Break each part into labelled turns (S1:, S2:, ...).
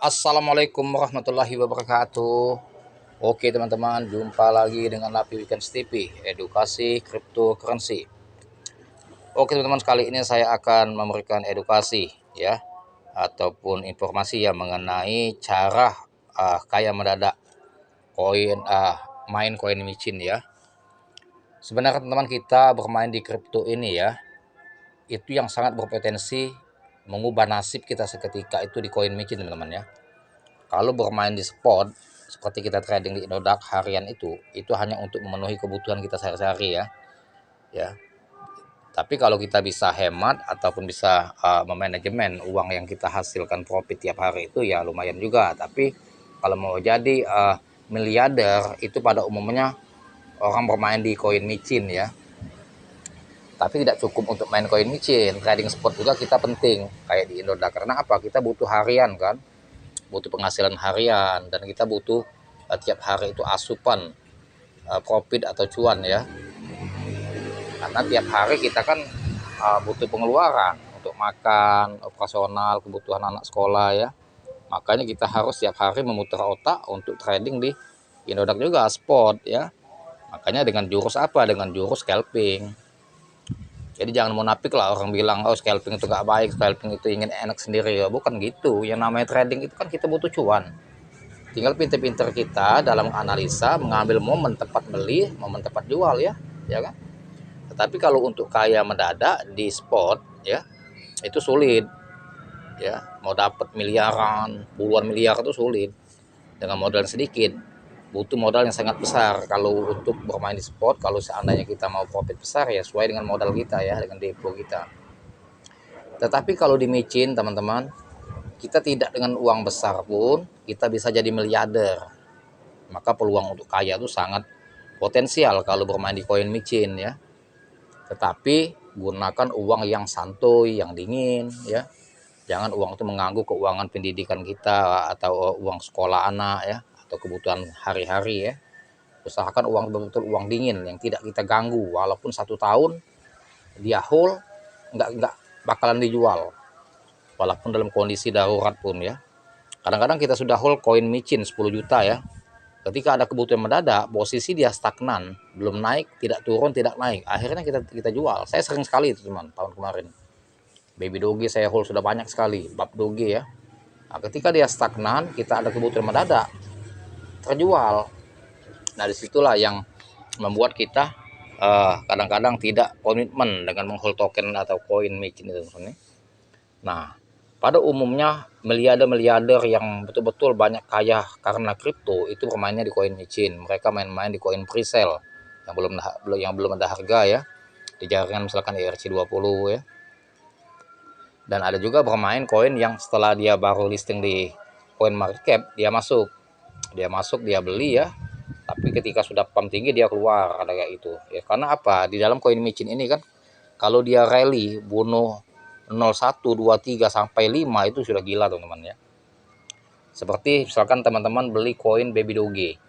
S1: Assalamualaikum warahmatullahi wabarakatuh. Oke teman-teman, jumpa lagi dengan Lapi Weekends TV, edukasi cryptocurrency. Oke teman-teman, kali ini saya akan memberikan edukasi ya, ataupun informasi yang mengenai cara kaya mendadak koin main koin micin ya. Sebenarnya teman-teman, kita bermain di kripto ini ya, itu yang sangat berpotensi mengubah nasib kita seketika itu di koin micin teman-teman ya. Kalau bermain di spot seperti kita trading di Indodax harian itu hanya untuk memenuhi kebutuhan kita sehari-hari ya. Ya. Tapi kalau kita bisa hemat ataupun bisa memanajemen uang yang kita hasilkan profit tiap hari itu ya lumayan juga. Tapi kalau mau jadi miliarder itu pada umumnya orang bermain di koin micin ya. Tapi tidak cukup untuk main koin micin, trading spot juga kita penting kayak di Indodax. Karena apa? Kita butuh harian kan, butuh penghasilan harian, dan kita butuh tiap hari itu asupan profit atau cuan ya, karena tiap hari kita kan butuh pengeluaran untuk makan, operasional, kebutuhan anak sekolah ya. Makanya kita harus tiap hari memutar otak untuk trading di Indodax juga spot ya. Makanya dengan jurus apa? Dengan jurus scalping. Jadi jangan munafik lah orang bilang oh scalping itu gak baik, scalping itu ingin enak sendiri ya. Bukan gitu. Yang namanya trading itu kan kita butuh cuan. Tinggal pinter-pinter kita dalam analisa, mengambil momen tepat beli, momen tepat jual ya kan. Tetapi kalau untuk kaya mendadak di spot ya, itu sulit ya. Mau dapat miliaran, puluhan miliar itu sulit dengan modal sedikit. Butuh modal yang sangat besar kalau untuk bermain di spot. Kalau seandainya kita mau profit besar ya sesuai dengan modal kita ya, dengan depo kita. Tetapi kalau di micin teman-teman, kita tidak dengan uang besar pun kita bisa jadi miliarder. Maka peluang untuk kaya itu sangat potensial kalau bermain di koin micin ya. Tetapi gunakan uang yang santuy, yang dingin ya. Jangan uang itu mengganggu keuangan pendidikan kita atau uang sekolah anak ya, atau kebutuhan hari-hari ya. Usahakan uang betul-betul uang dingin yang tidak kita ganggu, walaupun 1 tahun dia hold nggak bakalan dijual, walaupun dalam kondisi darurat pun ya. Kadang-kadang kita sudah hold koin micin 10 juta ya, ketika ada kebutuhan mendadak posisi dia stagnan, belum naik, tidak turun, tidak naik, akhirnya kita jual. Saya sering sekali itu teman, tahun kemarin baby doge saya hold sudah banyak sekali, bab doge ya. Nah, ketika dia stagnan, kita ada kebutuhan mendadak, terjual. Nah disitulah yang membuat kita kadang-kadang tidak komitmen dengan menghold token atau koin micin itu. Nah pada umumnya miliarder-miliarder yang betul-betul banyak kaya karena kripto itu bermainnya di koin micin. Mereka main-main di koin presale yang belum ada harga ya, di jaringan misalkan ERC20 ya. Dan ada juga bermain koin yang setelah dia baru listing di coin market cap dia beli ya, tapi ketika sudah pump tinggi dia keluar, ada kayak itu ya. Karena apa? Di dalam koin micin ini kan kalau dia rally bunuh 01, 2, 3 sampai 5 itu sudah gila teman-teman ya. Seperti misalkan teman-teman beli koin baby doge.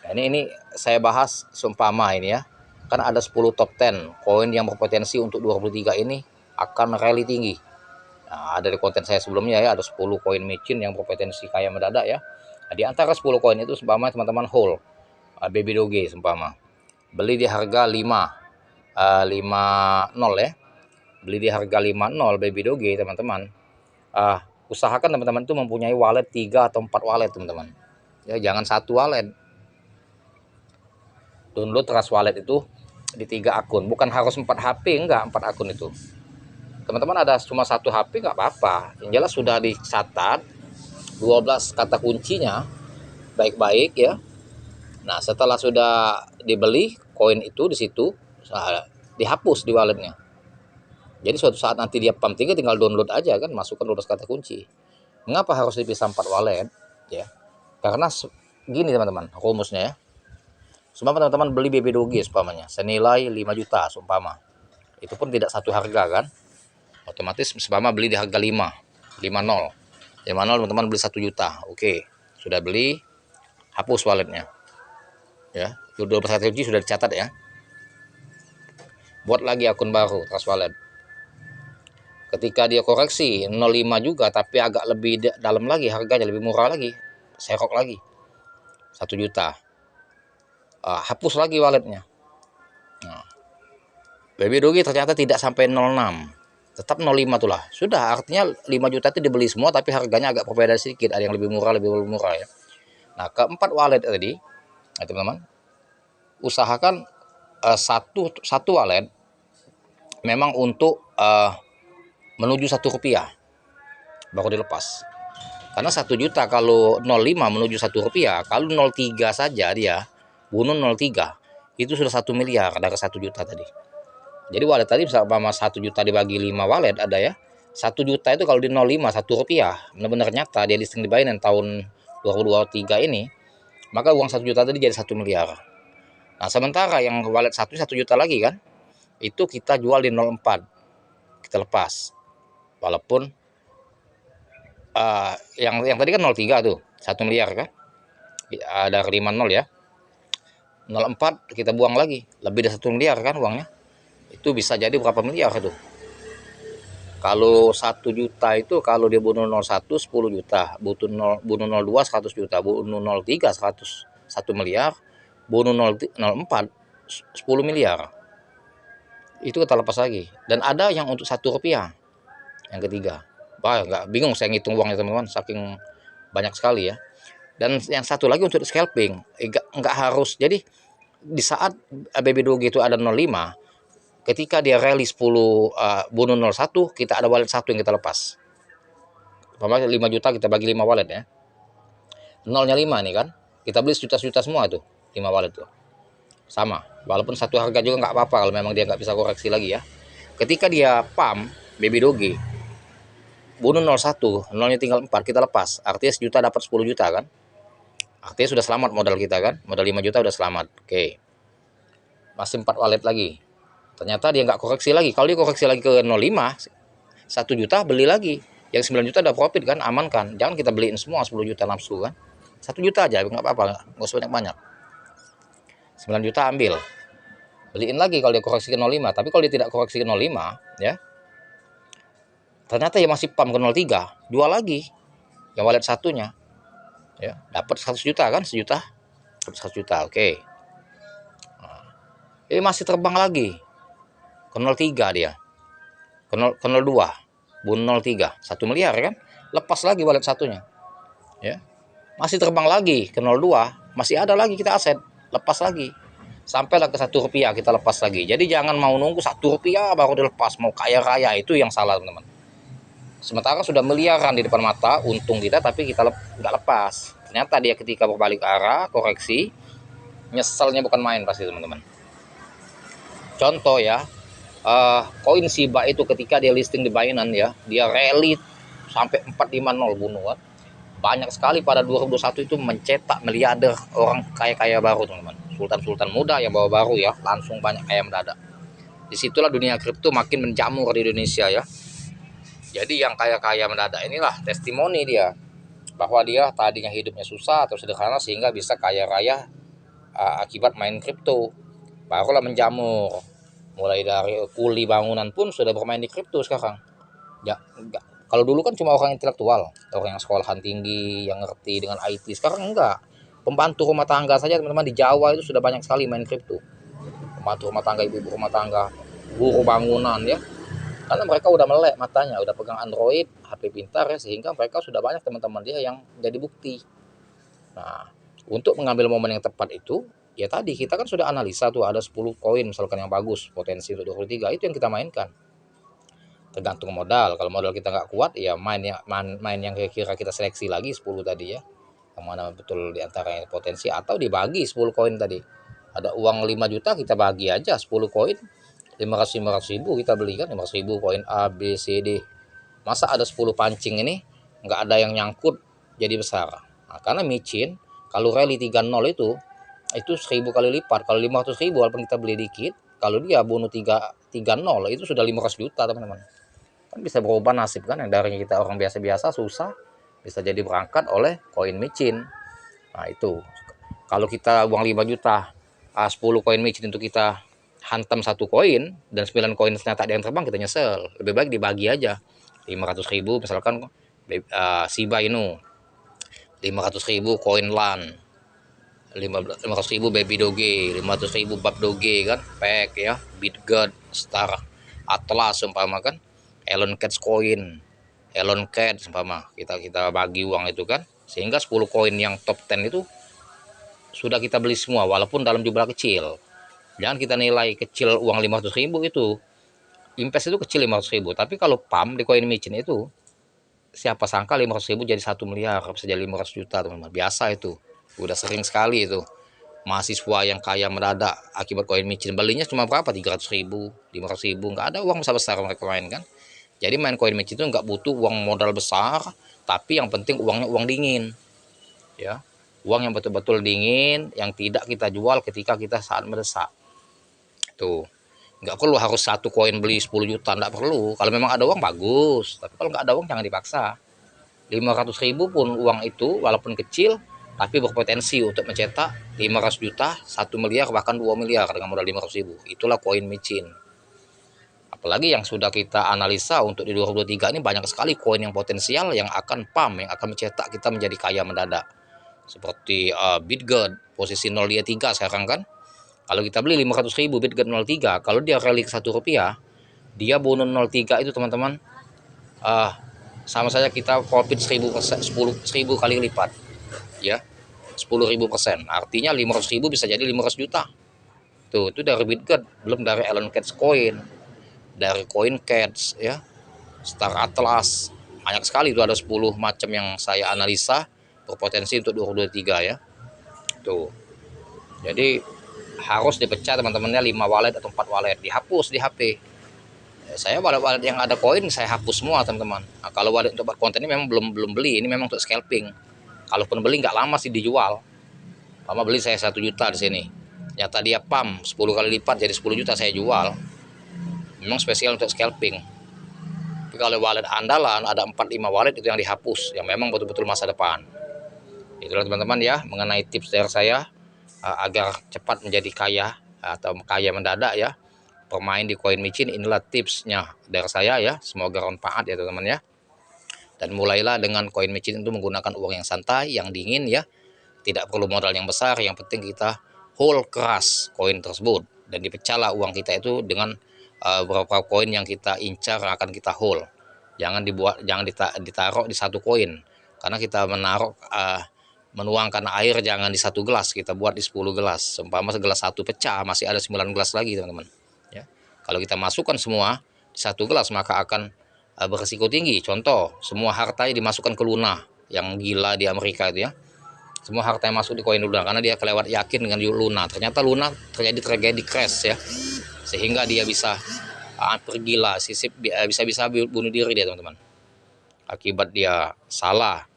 S1: Nah, ini saya bahas seumpama ini ya. Kan ada 10 top 10 koin yang berpotensi untuk 2023 ini akan rally tinggi. Nah, ada di konten saya sebelumnya ya, ada 10 koin micin yang berpotensi kaya mendadak ya. Nah, di antara 10 koin itu seumpama teman-teman hold baby doge seumpama. Beli di harga 50 ya. Beli di harga 50 baby doge teman-teman. Usahakan teman-teman itu mempunyai wallet 3 atau 4 wallet teman-teman. Ya, jangan satu wallet. Download Trust Wallet itu di 3 akun, bukan harus 4 HP, enggak, 4 akun itu. Teman-teman ada cuma 1 HP enggak apa-apa. Yang jelas sudah dicatat 12 kata kuncinya baik-baik ya. Nah, setelah sudah dibeli koin itu di situ, dihapus di walletnya. Jadi suatu saat nanti dia pump tinggi tinggal download aja kan, masukkan 12 kata kunci. Mengapa harus dipisah 4 wallet ya? Karena gini teman-teman, rumusnya ya. Seumpama teman-teman beli baby doge seumpamanya senilai 5 juta seumpama. Itu pun tidak satu harga kan. Otomatis seumpama beli di harga 50 teman-teman beli 1 juta. Oke, sudah beli, hapus walletnya. Ya, 12 kata kunci sudah dicatat ya. Buat lagi akun baru Trust Wallet. Ketika dia koreksi 0,5 juga tapi agak lebih dalam lagi, harganya lebih murah lagi, serok lagi 1 juta, hapus lagi walletnya. Nah, Baby Dogi ternyata tidak sampai 06, tetap 05 tuh lah. Sudah, artinya 5 juta itu dibeli semua tapi harganya agak berbeda sedikit, ada yang lebih murah ya. Nah, keempat wallet tadi, nah, teman-teman, usahakan satu wallet memang untuk menuju Rp1 baru dilepas. Karena 1 juta kalau 05 menuju Rp1, kalau 03 saja dia bunuh 03, itu sudah 1 miliar dari 1 juta tadi. Jadi wallet tadi sama 1 juta dibagi 5 wallet ada ya. 1 juta itu kalau di 05 Rp1, benar-benar nyata dia listing di Binance tahun 2023 ini, maka uang 1 juta tadi jadi 1 miliar. Nah, sementara yang wallet 1 juta lagi kan, itu kita jual di 04, kita lepas. Walaupun yang tadi kan 03 tuh 1 miliar kan, ada 50 ya. 04 kita buang lagi, lebih dari 1 miliar kan uangnya. Itu bisa jadi berapa miliar itu. Kalau 1 juta itu kalau dia bunuh 01 10 juta, bunuh 02 100 juta, bunuh 03 1 miliar, bunuh 04 10 miliar. Itu kita lepas lagi. Dan ada yang untuk Rp1 yang ketiga. Wah, nggak bingung saya ngitung uangnya teman-teman, saking banyak sekali ya. Dan yang satu lagi untuk scalping, nggak harus. Jadi di saat Baby Dogi itu ada 05, ketika dia rally 10 bunuh 01, kita ada wallet 1 yang kita lepas. 5 juta kita bagi 5 wallet ya. Nolnya 5 nih kan, kita beli sejuta-juta semua tuh 5 wallet tuh. Sama, walaupun satu harga juga nggak apa-apa kalau memang dia nggak bisa koreksi lagi ya. Ketika dia pump Baby Dogi bunuh 01, nolnya tinggal 4, kita lepas. Artinya sejuta dapat 10 juta kan. Artinya sudah selamat modal kita kan. Modal 5 juta udah selamat. Oke. Masih 4 wallet lagi. Ternyata dia nggak koreksi lagi. Kalau dia koreksi lagi ke 05, 1 juta beli lagi. Yang 9 juta udah profit kan, aman kan. Jangan kita beliin semua 10 juta nafsu kan. 1 juta aja, nggak apa-apa. Nggak usah banyak-banyak. 9 juta ambil. Beliin lagi kalau dia koreksi ke 05. Tapi kalau dia tidak koreksi ke 05, ya, ternyata ya masih pump ke 03, jual lagi yang wallet satunya ya, dapat 100 juta kan, sejuta dapat 100 juta. Oke. Nah, ini masih terbang lagi ke 03 dia, ke 02 bunuh 03 1 miliar kan, lepas lagi wallet satunya ya, masih terbang lagi ke 02, masih ada lagi kita aset, lepas lagi sampailah ke Rp1 kita lepas lagi. Jadi jangan mau nunggu Rp1 baru dilepas, mau kaya raya, itu yang salah teman-teman. Sementara sudah miliaran di depan mata untung kita, tapi kita nggak lepas. Ternyata dia ketika berbalik arah koreksi, nyeselnya bukan main pasti teman-teman. Contoh ya, koin Shiba itu ketika dia listing di Binance ya, dia rally sampai 450 bunuh kan. Banyak sekali pada 2021 itu mencetak miliarder, orang kaya-kaya baru teman-teman. Sultan-sultan muda yang bawa baru ya, langsung banyak kaya mendadak. Disitulah dunia kripto makin menjamur di Indonesia ya. Jadi yang kaya-kaya mendadak inilah testimoni dia bahwa dia tadinya hidupnya susah atau sederhana sehingga bisa kaya raya akibat main kripto. Barulah menjamur. Mulai dari kuli bangunan pun sudah bermain di kripto sekarang. Ya, enggak. Kalau dulu kan cuma orang intelektual, orang yang sekolahan tinggi, yang ngerti dengan IT. Sekarang enggak. Pembantu rumah tangga saja teman-teman di Jawa itu sudah banyak sekali main kripto. Pembantu rumah tangga, ibu-ibu rumah tangga, buruh bangunan ya. Karena mereka udah melek matanya, udah pegang Android, HP pintar ya, sehingga mereka sudah banyak teman-teman dia yang jadi bukti. Nah, untuk mengambil momen yang tepat itu, ya tadi kita kan sudah analisa tuh ada 10 koin misalkan yang bagus, potensi untuk 23, itu yang kita mainkan. Tergantung modal, kalau modal kita nggak kuat, ya main yang kira-kira kita seleksi lagi 10 tadi ya. Yang mana betul diantaranya potensi, atau dibagi 10 koin tadi. Ada uang 5 juta, kita bagi aja 10 koin. 500 ribu kita beli kan, 500 ribu koin A, B, C, D. Masa ada 10 pancing ini nggak ada yang nyangkut jadi besar. Nah, karena micin kalau rally 30 itu 1000 kali lipat. Kalau 500 ribu walaupun kita beli dikit, kalau dia bunuh 30 itu sudah 500 juta teman-teman. Kan bisa berubah nasib kan, yang dari kita orang biasa-biasa susah bisa jadi berangkat oleh koin micin. Nah itu kalau kita uang 5 juta 10 koin micin untuk kita hantam satu koin dan 9 koin ternyata ada yang terbang, kita nyesel. Lebih baik dibagi aja. 500.000 misalkan Shiba Inu, 500.000 koin LAN, 500.000 Baby Doge, 500.000 Bab Doge kan, pack ya, Bitget, Star Atlas umpama kan, Elon Cats Coin, Elon Cat umpama, kita bagi uang itu kan, sehingga 10 koin yang top 10 itu sudah kita beli semua walaupun dalam jumlah kecil. Jangan kita nilai kecil uang 500.000 itu, invest itu kecil 500.000, tapi kalau pump di koin micin itu siapa sangka 500.000 jadi 1 miliar, bisa jadi 500 juta teman-teman. Biasa itu, udah sering sekali itu mahasiswa yang kaya mendadak akibat koin micin. Belinya cuma berapa, 300.000, 500.000, nggak ada uang besar-besar mereka main kan. Jadi main koin micin itu nggak butuh uang modal besar, tapi yang penting uangnya uang dingin ya, uang yang betul-betul dingin, yang tidak kita jual ketika kita saat mendesak. Tuh, nggak perlu harus satu koin beli 10 juta, nggak perlu. Kalau memang ada uang bagus, tapi kalau nggak ada uang jangan dipaksa. 500.000 pun uang itu walaupun kecil tapi berpotensi untuk mencetak 500 juta, 1 miliar, bahkan 2 miliar dengan modal 500.000. Itulah koin micin. Apalagi yang sudah kita analisa untuk di 2023 ini, banyak sekali koin yang potensial yang akan pump, yang akan mencetak kita menjadi kaya mendadak. Seperti Bitget posisi 0,3 sekarang kan. Kalau kita beli 500.000 Bitget 0,3, kalau dia rally ke Rp1, dia bonus 0,3 itu teman-teman, sama saja kita profit 1000 kali lipat ya, 10.000%. Artinya 500.000 bisa jadi 500 juta. Tuh, itu dari Bitget, belum dari Elon Cats Coin, dari Coin Cats ya, Star Atlas. Banyak sekali itu, ada 10 macam yang saya analisa berpotensi untuk 2023 ya. Tuh. Jadi harus dipecah teman-temannya, 5 wallet atau 4 wallet, dihapus di HP. Saya wallet yang ada koin saya hapus semua teman-teman. Nah, kalau wallet untuk konten ini memang belum beli, ini memang untuk scalping. Kalaupun beli nggak lama sih dijual. Lama beli saya 1 juta di sini, nyata dia pump 10 kali lipat jadi 10 juta saya jual. Memang spesial untuk scalping. Tapi kalau wallet andalan ada 4-5 wallet itu yang dihapus, yang memang betul-betul masa depan. Itulah teman-teman ya, mengenai tips dari saya agar cepat menjadi kaya atau kaya mendadak ya, bermain di koin micin. Inilah tipsnya dari saya ya, semoga bermanfaat ya teman-teman ya. Dan mulailah dengan koin micin itu menggunakan uang yang santai, yang dingin ya, tidak perlu modal yang besar, yang penting kita hold keras koin tersebut, dan dipecahlah uang kita itu dengan beberapa koin yang kita incar akan kita hold. Jangan ditaruh di satu koin, karena kita menuangkan air jangan di satu gelas, kita buat di 10 gelas. Seumpama segelas satu pecah, masih ada 9 gelas lagi teman-teman ya. Kalau kita masukkan semua di satu gelas, maka akan berisiko tinggi. Contoh, semua hartanya dimasukkan ke Luna, yang gila di Amerika itu ya. Semua harta yang masuk di koin Luna, karena dia kelewat yakin dengan Luna. Ternyata Luna terjadi tragedi crash ya, sehingga dia bisa pergila, bisa bunuh diri dia teman-teman, akibat dia salah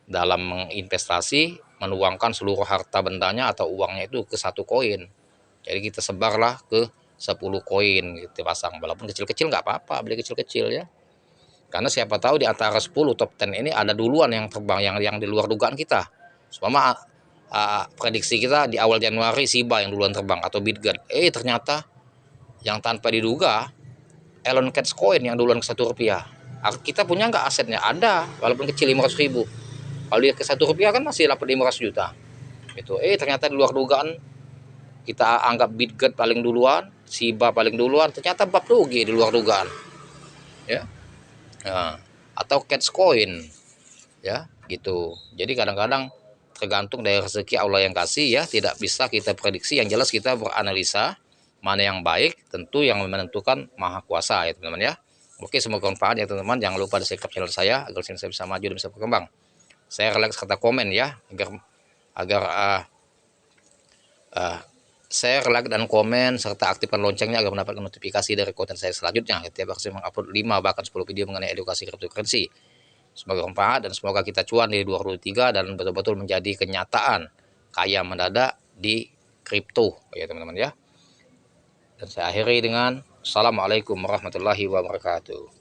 S1: dalam menginvestasi, menuangkan seluruh harta bendanya atau uangnya itu ke satu koin. Jadi kita sebarlah ke 10 koin, kita pasang, walaupun kecil-kecil nggak apa-apa, beli kecil-kecil ya, karena siapa tahu di antara 10 top 10 ini ada duluan yang terbang, yang di luar dugaan kita. Selama prediksi kita di awal Januari Shiba yang duluan terbang atau Bitget, ternyata yang tanpa diduga Elon Cats Coin yang duluan ke Rp1. Kita punya nggak asetnya? Ada, walaupun kecil 500.000. Kalau dia ke Rp1 kan masih dapat 500 juta. Itu ternyata di luar dugaan, kita anggap Bitget paling duluan, Shiba paling duluan, ternyata Bab Doge di luar dugaan ya. Nah, atau Cats Coin ya gitu. Jadi kadang-kadang tergantung dari rezeki Allah yang kasih ya, tidak bisa kita prediksi. Yang jelas kita beranalisa mana yang baik, tentu yang menentukan Maha Kuasa ya teman-teman ya. Oke, semoga bermanfaat ya teman-teman. Jangan lupa di subscribe channel saya agar channel saya bisa maju dan bisa berkembang. Saya like serta komen ya, agar share, like dan komen serta aktifkan loncengnya agar mendapatkan notifikasi dari konten saya selanjutnya. Setiap hari saya mengupload 5 bahkan 10 video mengenai edukasi cryptocurrency. Semoga bermanfaat dan semoga kita cuan di 2023 dan betul-betul menjadi kenyataan kaya mendadak di kripto ya teman-teman ya. Dan saya akhiri dengan Assalamualaikum warahmatullahi wabarakatuh.